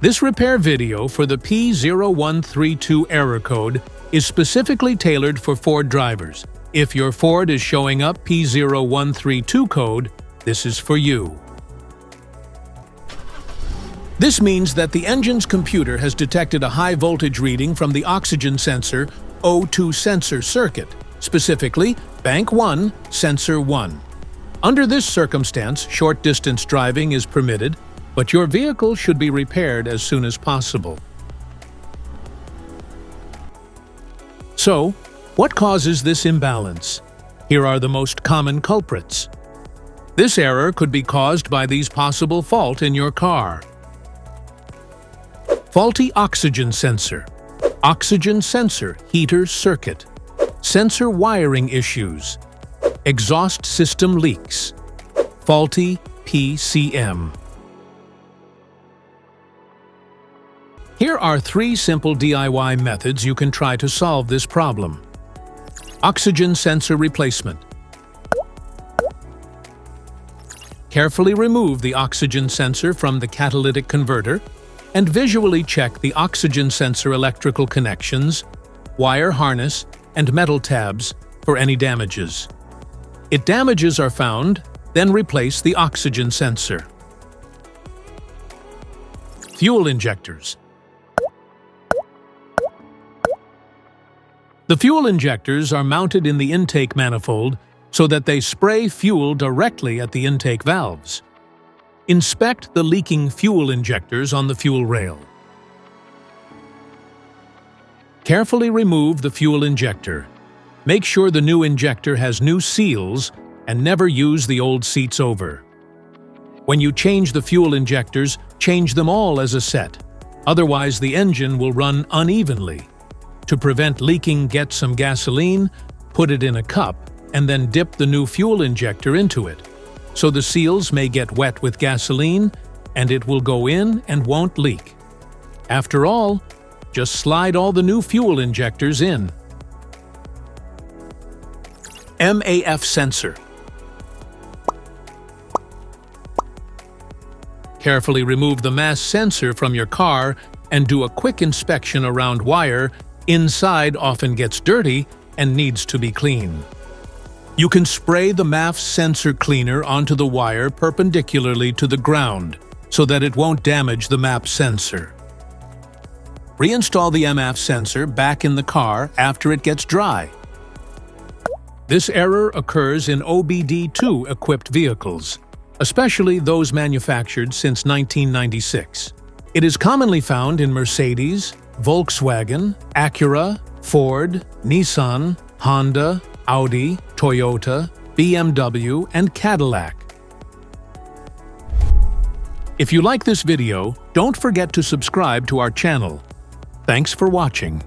This repair video for the P0132 error code is specifically tailored for Ford drivers. If your Ford is showing up P0132 code, this is for you. This means that the engine's computer has detected a high voltage reading from the oxygen sensor O2 sensor circuit, specifically Bank 1, Sensor 1. Under this circumstance, short-distance driving is permitted, but your vehicle should be repaired as soon as possible. So, what causes this imbalance? Here are the most common culprits. This error could be caused by these possible faults in your car. Faulty oxygen sensor, oxygen sensor heater circuit, sensor wiring issues, exhaust system leaks, faulty PCM. Here are 3 simple DIY methods you can try to solve this problem. Oxygen sensor replacement. Carefully remove the oxygen sensor from the catalytic converter and visually check the oxygen sensor electrical connections, wire harness, and metal tabs for any damages. If damages are found, then replace the oxygen sensor. Fuel injectors. The fuel injectors are mounted in the intake manifold so that they spray fuel directly at the intake valves. Inspect the leaking fuel injectors on the fuel rail. Carefully remove the fuel injector. Make sure the new injector has new seals and never use the old seats over. When you change the fuel injectors, change them all as a set. Otherwise, the engine will run unevenly. To prevent leaking, get some gasoline, put it in a cup, and then dip the new fuel injector into it. So the seals may get wet with gasoline, and it will go in and won't leak. After all, just slide all the new fuel injectors in. MAF Sensor. Carefully remove the MAF sensor from your car and do a quick inspection around wire. Inside often gets dirty and needs to be cleaned. You can spray the MAF sensor cleaner onto the wire perpendicularly to the ground so that it won't damage the MAF sensor. Reinstall the MAF sensor back in the car after it gets dry. This error occurs in OBD2 equipped vehicles, especially those manufactured since 1996. It is commonly found in Mercedes, Volkswagen, Acura, Ford, Nissan, Honda, Audi, Toyota, BMW, and Cadillac. If you like this video, don't forget to subscribe to our channel. Thanks for watching.